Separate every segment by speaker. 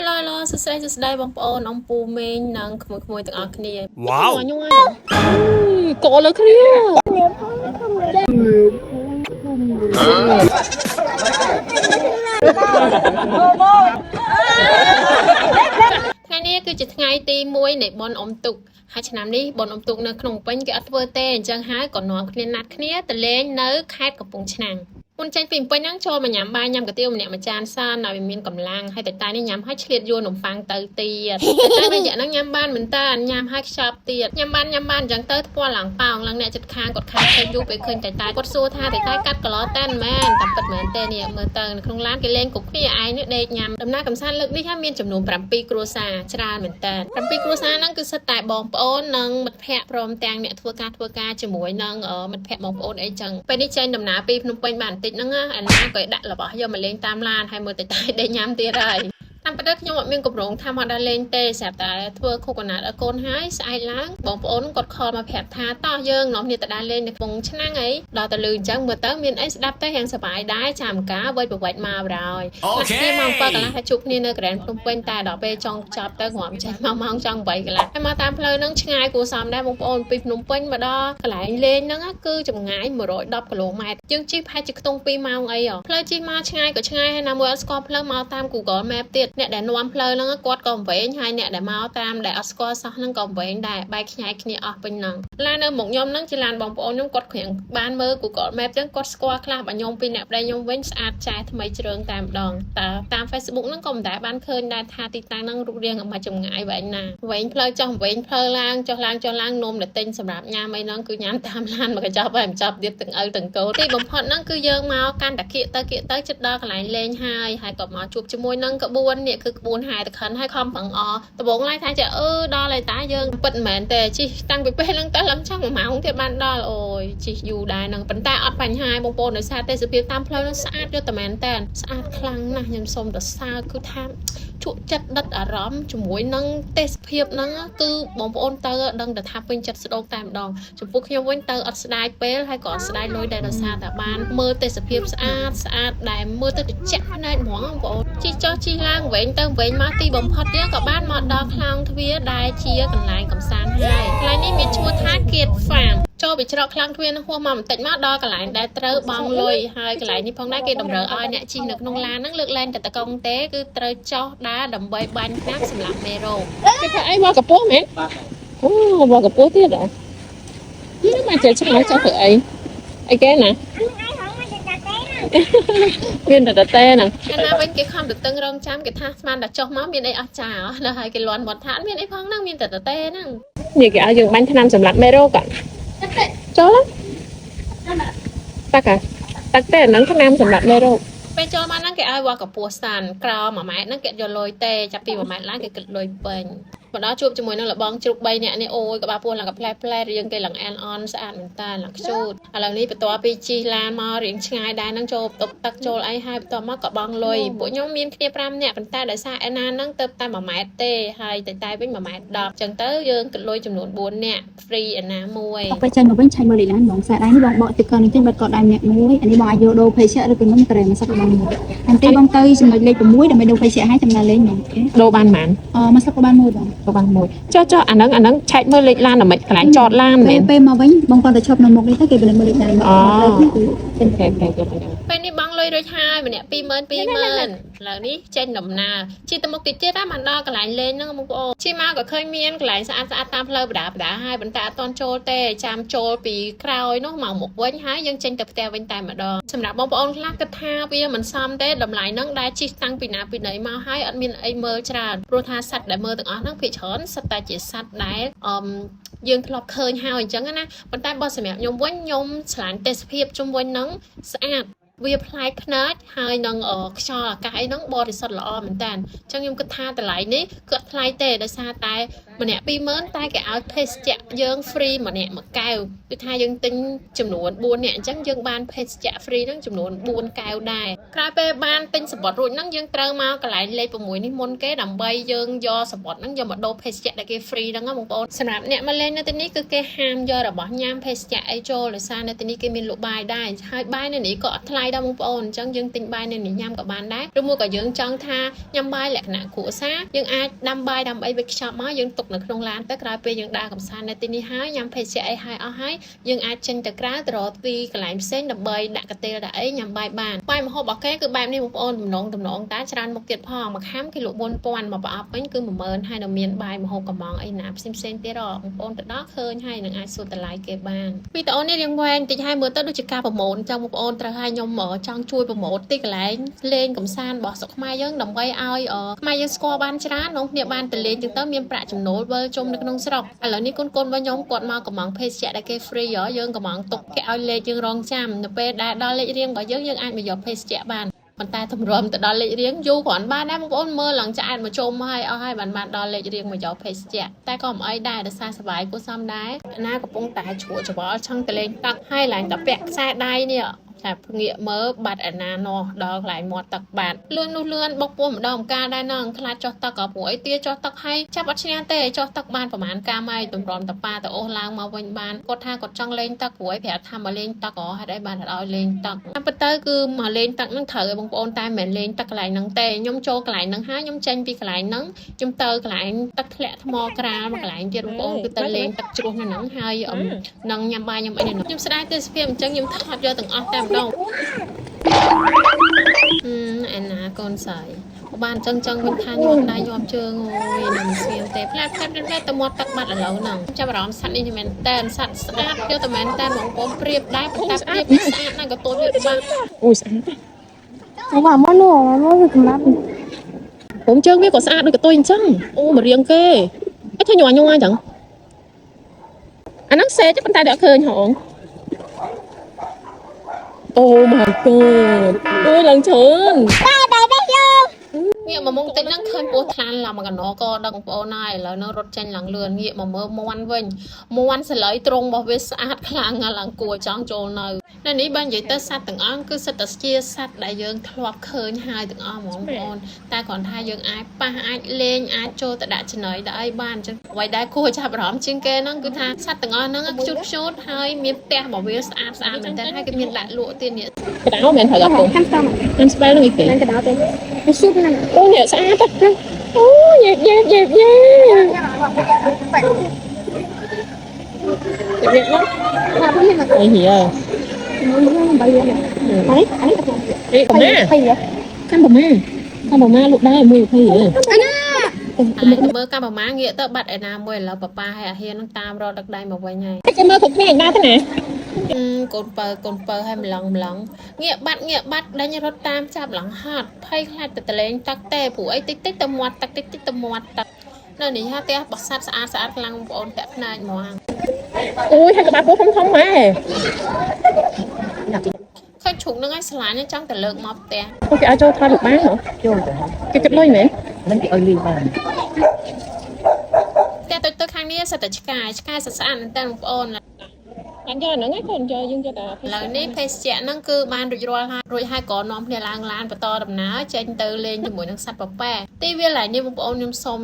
Speaker 1: Hello សួស្តីបងប្អូនអំពូមេងនិងក្មួយៗទាំងអស់គ្នា
Speaker 2: វ៉ាវ
Speaker 1: ញ៉ាំហើយកកលើគ្នាថ្ងៃនេះគឺជាថ្ងៃទី1នៃបុណ្យអុំទូកហើយឆ្នាំនេះបុណ្យអុំទូកនៅក្នុងពេញគេអត់ធ្វើទេអញ្ចឹងហើយក៏នាំគ្នាណាត់គ្នាទៅលេងនៅខេត្តកំពង់ឆ្នាំងមុនចេញពីពេញហ្នឹងចូលមកញ៉ាំបាយញ៉ាំកាទៀវម្នាក់មួយចានសិនឲ្យវាមានកម្លាំងហើយតែនេះញ៉ាំហើយឆ្លៀតយួរនំប៉័ងទៅទៀតតែរយៈហ្នឹងញ៉ាំបានមែនតើញ៉ាំហើយខ្ចប់ទៀតញ៉ាំបានអញ្ចឹងទៅថ្ពាល់ឡើងប៉ោងឡើងអ្នកចិត្តខាងគាត់ខាងឃើញយូរពេលឃើញតែគាត់សួរថាតែកាត់កឡោតែនមែនតាមពិតមែនទេនេះមើលទៅនៅក្នុងឡានគេលេងគ្រប់គ្នាឯងនេះដេកញ៉ាំដំណើរកំសាន្តលើកនេះហើយមានចំនួន7គ្រួសារច្រើនមែនតើ7គ្រួសារហ្នឹងគឺសិតតែបងប្អូននិងមិត្តភ័ក្តិព្រមទាំងអ្នកធ្វើការជាមួយនឹងមិត្តភ័ក្តិបងប្អូនអីចឹងពេលនេះចេញដំណើរពីភ្នំពេញបានបន្តិចហ្នឹងអាណាក៏ដាក់របស់យកមកលេងតាមឡានហើយមើលតែដេកញ៉ាំទៀតហើយតាមពិតខ្ញុំអត់មានកម្រងថាមកដល់លេងទេស្រាប់តែធ្វើខូកណាត់ឲ្យកូនហើយស្អែកឡើងបងប្អូនគាត់ខលមកប្រាប់ថាតោះយើងនាំគ្នាទៅដើរលេងនៅក្នុងឆ្នាំងអីដល់ទៅលឺអញ្ចឹងមើលទៅមានអីស្ដាប់ទៅរៀងសប្បាយដែរចាំការវិច្បវិចមកបរហើយគ្នាម៉ោង7កន្លះហើយជួបគ្នានៅក្រែនភ្នំពេញតែដល់ពេលចង់ចប់ទៅងាប់ចេញមកម៉ោងចង់8កន្លះហើយមកតាមផ្លូវហ្នឹងឆ្ងាយគួរសមដែរបងប្អូនពីភ្នំពេញមកដល់កន្លែងលេងហ្នឹងគឺចម្ងាយ110គីឡូម៉ែត្រយើងជិះប្រហែលជាខ្ទង់2ម៉ោងអីផ្លូវជិះមកឆ្ងាយក៏ឆ្ងាយហើយណាមួយអត់ស្គាល់ផ្លូវមកតាម Google Map ទៀតអ្នកដែលនាំផ្លូវហ្នឹងគាត់ក៏វែងហើយអ្នកដែលមកតាមដែលអត់ស្គាល់សោះហ្នឹងក៏វែងដែរបែកខ្ញែកគ្នាអស់ពេញហ្នឹងឡាននៅមុខខ្ញុំហ្នឹងជាឡានបងប្អូនខ្ញុំគាត់គ្រាន់បានមើល Google Map ចឹងគាត់ស្គាល់ខ្លះបើខ្ញុំពីអ្នកប្តីខ្ញុំវិញស្អាតចែថ្មីជ្រើងតែម្ដងតើតាម Facebook ហ្នឹងក៏មិនដែលបានឃើញដែរថាទីតាំងហ្នឹងរូបរាងមកចម្ងាយវែងណាវែងផ្លូវចុះវែងផ្លូវឡើងចុះឡើងនំទៅទិញសម្រាប់ញ៉ាំអីហ្នឹងគឺញ៉ាំតាមឡានមកកញ្ចប់ហើយមិនចប់ទៀតទាំងឪទាំងកូនទីបំផុតហ្នឹងគឺយើងមកកាន់តាគៀកទៅចិត្តដល់កន្លែងលេងហើយក៏មកជួបជាមួយនឹងក្បួននេះគឺក្បួនហែតខិនហើយខំប្រឹងអដំបងឡាយថាដល់ហើយតាយើងពិតមិនមែនទេជិះតាំងពីពេលហ្នឹងទៅឡើងចង់1ម៉ោងទៀតបានដល់អូយជិះយូរដែរហ្នឹងប៉ុន្តែអត់បញ្ហាបងប្អូនដោយសារទេសភាពតាមផ្លូវហ្នឹងស្អាតយកតែមែនតើស្អាតខ្លាំងណាស់ខ្ញុំសូមទៅសើគឺថាជក់ចិត្តដិតអារម្មណ៍ជាមួយនឹងទេសភាពហ្នឹងគឺបងប្អូនទៅដឹងតែថាពេញចិត្តស្ដោកតែម្ដងចំពោះខ្ញុំវិញទៅអត់ស្ដាយពេលហើយក៏អត់ស្ដាយលុយដែរដោយសារតែបានមើលទេសភាពស្អាតដែលមើលទៅត្រជាក់ភ្នែកហ្មងបងប្អូនជិះចុះជិះឡើងវែងទៅវែងមកទីបំផុតទៀតក៏បានមកដល់ខ្លោងទ្វារដែលជាកន្លែងកំសាន្តហើយកន្លែងនេះមានឈ្មោះថាគៀតហ្វាមចូលពីច្រកខ្លាំងទ្វារនឹងហួសមកបន្តិចមកដល់កន្លែងដែលត្រូវបង់លុយហើយកន្លែងនេះផងដែរគេតម្រូវឲ្យអ្នកជិះនៅក្នុងឡានហ្នឹងលើកលែងតែតកង់ទេគឺត្រូវចុះដើរដើម្បីបាញ់ណាប់សម្រាប់មេរោគគេថាអីមកកពស់មែនអូមកកពស់ទៀតហ៎នេះមកចេះឆ្ងល់ចុះទៅអីគេណាមានតែតេហ្នឹងអាណាវិញគេខំទៅតឹងរងចាំគេថាស្មានតែចុះមកមានអីអស្ចារ្យដល់ហើយគេលន់មាត់ថាអត់មានអីផងហ្នឹងមានតែតេហ្នឹងនេះគេឲ្យយើងបាញ់ថ្នាំសម្រាប់មេរោគចូលតាក់តែហ្នឹងថ្នាំសម្រាប់មេរោគពេលចូលមកហ្នឹងគេឲ្យវ៉ាកពស់សានក្រ1ម៉ែត្រហ្នឹងគេយកលុយទេចាប់ពី1ម៉ែត្រឡើងគេគិតលុយពេញមកដល់ជួបជាមួយនឹងលបងជ្រូក3នាក់នេះអូយក្បាលពោះឡើងក៏ផ្លែរៀងគេឡើងអែនអនស្អាតមែនតើឡើងខ្ជូតឥឡូវនេះបន្ទាប់ពីជិះឡានមករៀងឆ្ងាយដែរហ្នឹងចូលបន្ទប់ទឹកចូលអីហើយបន្ទាប់មកក៏បង់លុយពួកខ្ញុំមានគ្នា5នាក់ប៉ុន្តែដោយសារឯណាហ្នឹងទៅតែ1ម៉ែត្រទេហើយតែវិញ1ម៉ែត្រ10អញ្ចឹងទៅយើងគិតលុយចំនួន4នាក់ free ឯណាមួយ
Speaker 3: ពេលចេញមកវិញឆែកមើលលេខឡានបងស្អាតដែរនេះបងបកទីកននេះចេញបាត់ក៏ដែរម្នាក់មួយអានេះបងអាចយកដូរភេសជ្ជៈឬក៏មិនក្រែមកសឹកបងមួយអន្តែបងទៅចំណុចលេខ6ដើម្បីដូរភេសជ្ជៈឲ្យចំណាលេងបង
Speaker 1: ដូរបានប៉ុន្មាន
Speaker 3: មកសឹកក៏បានមួយបង
Speaker 1: ក៏បានមួយចុះអាហ្នឹងឆែកមើលលេខឡានដើម្បីកន្លែងចតឡានមែន
Speaker 3: ពេលមកវិញបងគាត់ទៅឈប់នៅមុខនេះទៅគេបិទមើលលេខឡាន
Speaker 1: អូពេលនេះបងលុយរួចហើយម្នាក់22000ឥឡូវនេះចេញដំណើរជិះទៅមុខទៀតបានដល់កន្លែងលេងហ្នឹងបងប្អូនជិះមកក៏ឃើញមានកន្លែងស្អាតតាមផ្លូវបដាហើយប៉ុន្តែអត់ទាន់ចូលទេចាំចូលពីក្រោយនោះមកមុខវិញហើយយើងចេញទៅផ្ទះវិញតែម្ដងសម្រាប់បងប្អូនខ្លះគិតថាវាមិនសមទេតម្លៃហ្នឹងដែលជិះតាំងពីណាពីណីមកហើយអត់មានអីមើលច្រើនព្រោះថាសត្វដែលមើលទាំងអស់ហ្នឹងភាគច្រើនសិតតែជាសត្វដែលយើងធ្លាប់ឃើញហើយអញ្ចឹងណាប៉ុន្តែបើសម្រាប់ខ្ញុំវិញខ្ញុំឆ្លាញ់ទេសភាពជុំវិញហ្នឹងស្អាតវាប្លែកភ្នែកហើយនឹងខ្យល់អាកាសអីហ្នឹងបរិសុទ្ធល្អមែនតើអញ្ចឹងខ្ញុំគិតថាតម្លៃនេះគឺអត់ថ្លៃទេដោយសារតែ ម្នាក់20000តែគេឲ្យភេសជ្ជៈយើង free ម្នាក់មួយកែវគឺថាយើងទិញចំនួន4នាក់អញ្ចឹងយើងបានភេសជ្ជៈ free ហ្នឹងចំនួន4កែវដែរក្រោយពេលបានទិញសំបុត្ររួចហ្នឹងយើងត្រូវមកកន្លែងលេខ6នេះមុនគេដើម្បីយើងយកសំបុត្រហ្នឹងយកមកដូរភេសជ្ជៈដែលគេ free ហ្នឹងបងប្អូនសម្រាប់អ្នកមកលេងនៅទីនេះគឺគេហាមយករបស់ញ៉ាំភេសជ្ជៈអីចូលដោយសារនៅទីនេះគេមានលក់បាយដែរហើយបាយនៅនេះក៏អត់ថ្លៃដែរបងប្អូនអញ្ចឹងយើងទិញបាយនៅនេះញ៉ាំក៏បានដែរឬមួយក៏យើងចង់ថាញ៉ាំបាយលក្ខណៈគ្រួសារយើងអាចដាំបាយដើម្បីវេចខ្ចប់មកយើងទុកនៅក្នុងឡានទៅក្រោយពេលយើងដើរកំសាន្តនៅទីនេះហើយញ៉ាំភេសជ្ជៈអីហើយអស់ហើយយើងអាចចេញទៅក្រៅទៅរកទីកន្លែងផ្សេងដើម្បីដាក់កាទេលដាក់អីញ៉ាំបាយបានបាយម្ហូបរបស់គេគឺបែបនេះបងប្អូនតំណងតែច្រើនមុខទៀតផងមួយខាំគេលក់4000មកប្រអប់វិញគឺ10000ហើយនៅមានបាយម្ហូបកំងអីណាផ្សេងទៀតបងប្អូនទៅដល់ឃើញហើយនឹងអាចសួរតម្លៃគេបានវីដេអូនេះរៀងវែងតិចហើយមើលទៅដូចជាការប្រម៉ូទអញ្ចឹងបងប្អូនត្រូវឲ្យខ្ញុំចង់ជួយប្រម៉ូទទីកន្លែងលេងកំសាន្តរបស់ស្រុកខ្មែរយើងដើម្បីឲ្យខ្មែរយើងស្គាល់បានច្រើននងគ្នាបានទៅលេងចឹងទៅមានប្រាក់ចំណូលវិលជុំនៅក្នុងស្រុកឥឡូវនេះកូនរបស់ខ្ញុំគាត់មកកំងភេសជ្ជៈដែលគេ free យើងកំងទុកគេឲ្យលេខយើងរងចាំនៅពេលដែលដល់លេខរៀងរបស់យើងអាចមកយកភេសជ្ជៈបានប៉ុន្តែទម្រាំទៅដល់លេខរៀងយូរគ្រាន់បានដែរបងប្អូនមើលឡើងឆ្អែតមកជុំហើយអស់ហើយបានដល់លេខរៀងមកយកភេសជ្ជៈតែក៏មិនអីដែរដោយសារសប្បាយគួរសមដែរណាកំពុងតែជ្រួច្របល់ឆឹងទៅលេងទឹកហើយឡើងតែពាក់ខ្សែដៃនេះតែងាកមើលបាត់ឯណានោះដល់កន្លែងមាត់ទឹកបាត់លឿននោះលឿនបុកពោះម្ដងម្កាលដែរនឹងខ្លាចចុះទឹកក៏ព្រោះអីទាចុះទឹកហើយចាប់អត់ឈ្នះទេចុះទឹកបានប្រហែលកាមហើយទម្រាំតប៉ាទៅអូសឡើងមកវិញបានគាត់ថាគាត់ចង់លេងទឹកព្រោះឯងប្រាប់ថាមកលេងទឹកហេតុអីបានឲ្យលេងទឹកតាមពិតទៅគឺមកលេងទឹកហ្នឹងត្រូវឲ្យបងប្អូនតែមិនមែនលេងទឹកកន្លែងហ្នឹងទេខ្ញុំចូលកន្លែងហ្នឹងហើយខ្ញុំចេញពីកន្លែងហ្នឹងខ្ញុំទៅកន្លែងទឹកធ្លាក់ថ្មក្រាលមកកន្លែងទៀតបងប្អូនគឺទៅលេងទឹកជ្រោះនៅហ្នឹងហើយនឹងញ៉ាំបាយញ៉ាំអីនៅហ្នឹងខ្ញុំស្ដាយទេសភាពអញ្ចឹងខ្ញុំថតយកទាំងអស់តែម្ដងឯណាកូនស្រីបានចឹងវិញថាញាប់ដៃញាប់ជើងអូយនឹងស្ងៀមទេផ្លែទៅមាត់ទឹកបាត់ឥឡូវហ្នឹងចាប់អារម្មណ៍សត្វនេះមែនតែនសត្វស្អាតយកតែមែនតែនបងប្អូនប្រៀបដែរប៉ុន្តែប្រៀបវាស្អាតណាស់ក៏ទោលវាបាក់អូយស្អាតអូបាទមកនោះវាសម្រាប់ผมជើងវាក៏ស្អាតដូចកតុយអញ្ចឹងអូមករៀងគេអីធ្វើញ័រអញ្ចឹងអាហ្នឹងសេចប៉ុន្តែតែអត់ឃើញហងអូ my god អូយឡើងច្រើនងាកមកមុខតិចហ្នឹងឃើញពស់ថ្លាន់ឡើងមកកណោក៏ដឹងបងប្អូនហើយឥឡូវនៅរត់ចេញឡើងលឿនងាកមកមើលមាន់វិញមាន់សឡៃត្រង់របស់វាស្អាតខ្លាំងឡើងគួរចង់ចូលនៅនេះបើនិយាយទៅសត្វទាំងអស់គឺសិតតែជាសត្វដែលយើងធ្លាប់ឃើញហើយទាំងអស់ហ្មងបងប្អូនតែគ្រាន់ថាយើងអាចប៉ះអាចលេងអាចចូលទៅដាក់ចំណីដល់អីបានអញ្ចឹងអ្វីដែលគួរចាប់អារម្មណ៍ជាងគេហ្នឹងគឺថាសត្វទាំងអស់ហ្នឹងខ្ជូតហើយមានផ្ទះរបស់វាស្អាតមែនតើហើយគេមានដាក់លក់ទៀតនេះកដៅមែនត្រូវអត់ទេខ្ញុំស្បែលនឹងគេកដៅទេស៊ុបហ្នឹងអូនេះស្អាតទេអូយេវាណាអីហីអើបាយនេះអីកំណាកាន់ប្រមាលក់ដែរ120អាណាទៅមើលកាន់ប្រមាងាកទៅបាត់ឯណាមួយឥឡូវប៉ប៉ាឲ្យអាហ៊ាននឹងតាមរកដឹកដៃមកវិញហើយចាំមើលគ្រប់គ្នាណាទៅណាកូនបើឲ្យម្លងងាកបាត់ដេញរត់តាមចាប់ឡងហត់ភ័យខ្លាចទៅតលេងទឹកទេព្រោះអីតិចទៅមាត់ទឹកតិចទៅមាត់ទឹកនៅនេះហាផ្ទះបសាត់ស្អាតខ្លាំងបងប្អូនតាក់ភ្នែកហ្មងអូយហើយក្បាលពោះធំហ៎ឃើញជ្រុកហ្នឹងឲ្យឆ្លាញ់ចង់ទៅលើកមកផ្ទះគេឲ្យចូលថតរូបបានហ៎ចូលគេគិតលុយមែនមិនគេឲ្យលុយបានតែទៅខាងនេះសិតតែឆ្កែស្អាតមែនតើបងប្អូនអញ្ចឹងហ្នឹងឯងខ្លួនយើងយកតែឥឡូវនេះភេសជ្ជៈហ្នឹងគឺបានរួចរាល់ហើយក៏នាំគ្នាឡើងឡានបន្តដំណើរចេញទៅលេងជាមួយនឹងសត្វប៉ែទីវាឡៃនេះបងប្អូនខ្ញុំសូម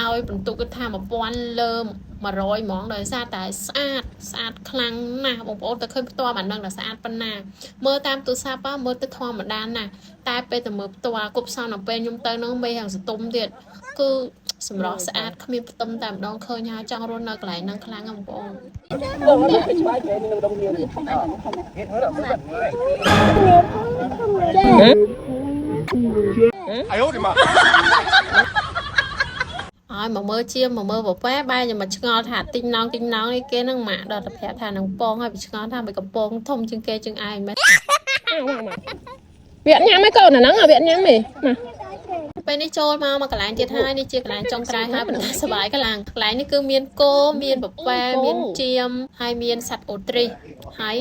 Speaker 1: ឲ្យបន្ទុកគឺថា1000លើ100ហ្មងដោយសារតែស្អាតខ្លាំងណាស់បងប្អូនទៅឃើញផ្ទាល់អានឹងតែស្អាតប៉ុណ្ណាមើលតាមទូរស័ព្ទមើលទៅធម្មតាណាស់តែពេលទៅមើលផ្ទាល់គប់សំដល់ពេលខ្ញុំទៅនឹងមេហាងសតុំទៀតគឺសម្រស់ស្អាតគ្មានផ្ទឹមតែម្ដងឃើញហើយចង់រស់នៅកន្លែងហ្នឹងខ្លាំងណាស់បងប្អូនអាយអូឌីម៉ាឲ្យមកមើលជាមកមើលប៉ែបែរខ្ញុំមកឆ្ងល់ថាទិញណងនេះគេនឹងម៉ាក់ដល់តែប្រាប់ថានឹងពងហើយវាឆ្ងល់ថាវាកំពងធំជាងគេជាងឯងមែនវាញ៉ាំឯកូនអាហ្នឹងវាញ៉ាំទេមកពេលនេះចូលមកកន្លែងទៀតហើយនេះជាកន្លែងចុងក្រោយហើយប៉ុន្តែសប្បាយខ្លាំងកន្លែងនេះគឺមានគោមានប៉ែមានជៀមហើយមានសត្វអូទ្រីសហើយ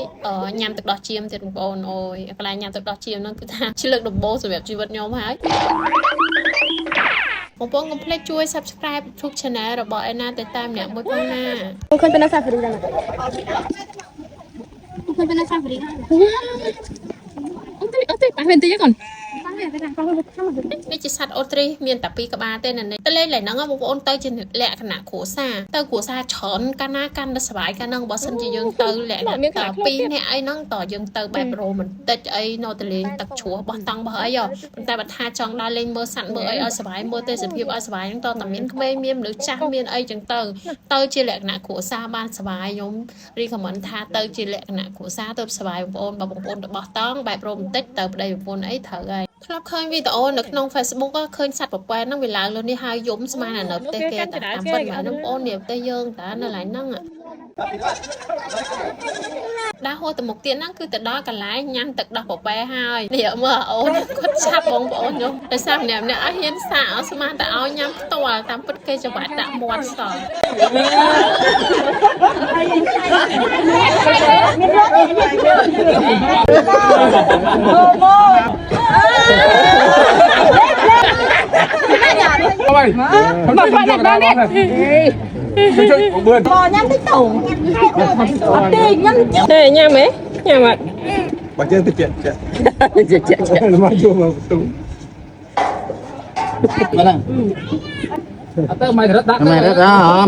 Speaker 1: ញ៉ាំទឹកដោះជៀមទៀតបងប្អូនអូយកន្លែងញ៉ាំទឹកដោះជៀមហ្នឹងគឺថាជាលើកដំបូងសម្រាប់ជីវិតខ្ញុំហើយ បងប្អូនកុំភ្លេចជួយ Subscribe YouTube Channel របស់ឯណាទៅតាមអ្នកមួយផងណា
Speaker 2: Con khơi bên sao phải đi ra này.
Speaker 3: Con khơi bên sao phải đi ra.
Speaker 2: Bạn bên tí còn.
Speaker 1: នេះជាសត្វអូទ្រីសមានតែ2ក្បាលទេនៅនេះទៅលេងឡើងហ្នឹងបងប្អូនទៅជាលក្ខណៈគ្រួសារទៅគ្រួសារច្រើនកាលណាកាន់តែសុបាយកាលហ្នឹងបើសិនជាយើងទៅលក្ខណៈត2នាក់អីហ្នឹងតយើងទៅបែបរ៉ូម៉ាន់ទិកអីនៅទៅលេងទឹកជ្រោះបោះតង់បោះអីប៉ុន្តែបើថាចង់ដើរលេងមើលសត្វមើលអីឲ្យសុបាយមើលទេសភាពឲ្យសុបាយហ្នឹងតតែមានក្មេងមានមនុស្សចាស់មានអីចឹងទៅជាលក្ខណៈគ្រួសារបានសុបាយខ្ញុំរីខមមិនថាទៅជាលក្ខណៈគ្រួសារទៅសុបាយបងប្អូនបើបងប្អូនទៅបោះតង់បែបរ៉ូម៉ាន់ទិកទៅប្តីប្រពន្ធអីត្រូវហើយធ្លាប់ឃើញវីដេអូនៅក្នុង Facebook ឃើញសត្វប្រពែហ្នឹងវាឡើងលើនេះហើយយំស្មាននៅប្រទេសគេតែតាមពិតមែនបងប្អូននេះប្រទេសយើងតានៅកន្លែងហ្នឹងដើរហូរទៅមុខទៀតហ្នឹងគឺទៅដល់កន្លែងញ៉ាំទឹកដោះប្រពែហើយនេះមើលអូនគាត់ឆាប់បងប្អូនខ្ញុំតែសាប់ម្នាក់អត់ហ៊ានសាកស្មានតែឲ្យញ៉ាំផ្ទាល់តាមពិតគេច្បាស់ដាក់មាត់សោះ
Speaker 4: Ôi, không được bạn đi. Chơi bươn.
Speaker 3: Bò nhắm cái tủ. Tiền nhắm chứ.
Speaker 2: Đây nha mấy. Nha mặt.
Speaker 4: Bà chơi thực hiện chuyện. Mà vô mà túng.
Speaker 5: Mana?
Speaker 4: Atau main retak.
Speaker 5: Main retak. À.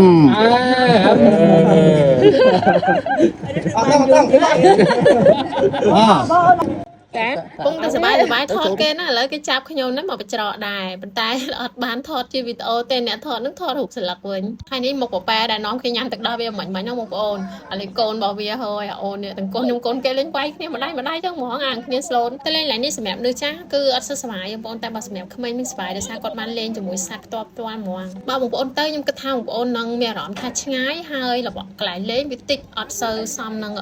Speaker 1: ពងតែសបាយថតគេណាឥឡូវគេចាប់ខ្ញុំហ្នឹងមកបច្រកដែរប៉ុន្តែអត់បានថតជាវីដេអូទេអ្នកថតហ្នឹងថតរូបស្លឹកវិញហើយនេះមុខប៉ែដែលនាំគេញ៉ាំទឹកដោះវាមិនហ្នឹងបងប្អូនឥឡូវកូនរបស់វាហើយអូននេះទាំងកូនខ្ញុំកូនគេលេងវាយគ្នាម្ដាយចឹងហ្មងអាគ្នាស្លូនតែលេងឡើងនេះសម្រាប់មនុស្សចាស់គឺអត់សូវសប្បាយបងប្អូនតែបើសម្រាប់ក្មេងមានសប្បាយដោយសារគាត់បានលេងជាមួយសត្វផ្ទាល់ហ្មងបើបងប្អូនទៅខ្ញុំគិតថាបងប្អូននឹងមានអារម្មណ៍ថាឆ្ងាយហើយរបស់កន្លែងលេងវាតិចអត់សូវសមនឹង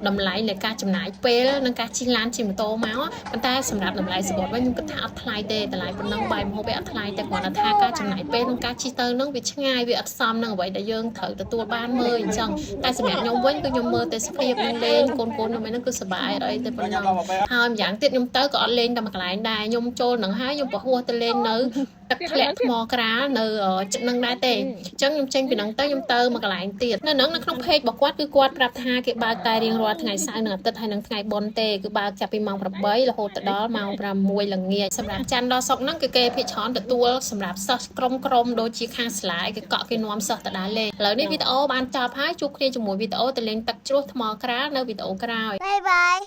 Speaker 1: តម្លៃនៃការចំណាយពេលនិងការជិះឡានជិះម៉ូតូមកប៉ុន្តែសម្រាប់តម្លៃសបុតវិញខ្ញុំគិតថាអត់ថ្លៃទេតម្លៃប៉ុណ្ណឹងបាយម្ហូបវាអត់ថ្លៃទេគ្រាន់តែថាការចំណាយពេលក្នុងការជិះទៅនឹងវាឆ្ងាយវាអត់សមនឹងអ្វីដែលយើងត្រូវទទួលបានមើលអញ្ចឹងតែសម្រាប់ខ្ញុំវិញគឺខ្ញុំមើលទេសភាពនឹងលេងកូនខ្ញុំហ្នឹងគឺសប្បាយអីទេប៉ុណ្ណឹងហើយម្យ៉ាងទៀតខ្ញុំទៅក៏អត់លេងតែមួយកន្លែងដែរខ្ញុំចូលនឹងហើយខ្ញុំប្រហួសទៅលេងនៅទឹកធ្លាក់ថ្មក្រាលនៅចិត្តនឹងដែរទេអញ្ចឹងខ្ញុំចេញពីហ្នឹងទៅខ្ញុំទៅមួយកន្លែងទៀតនៅហ្នឹងនៅក្នុង page របស់គាត់គឺគាត់ប្រាប់ថាគេបើកតែរៀងរាល់ថ្ងៃសៅរ៍និងអាទិត្យហើយនិងថ្ងៃបុណ្យទេគឺបើកចាប់ពីម៉ោង 8 រហូតដល់ម៉ោង 6 ល្ងាចសម្រាប់ច័ន្ទដល់សុក្រហ្នឹងគឺគេភាគច្រើនទទួលសម្រាប់សិស្សក្រុមដូចជាខាងស្លាយគេកក់គេនាំសិស្សទៅដើរលេងឥឡូវនេះវីដេអូបានចប់ហើយជួបគ្នាជាមួយវីដេអូទៅលេងទឹកជ្រោះថ្មក្រាលនៅវីដេអូក្រោយ
Speaker 6: Bye bye.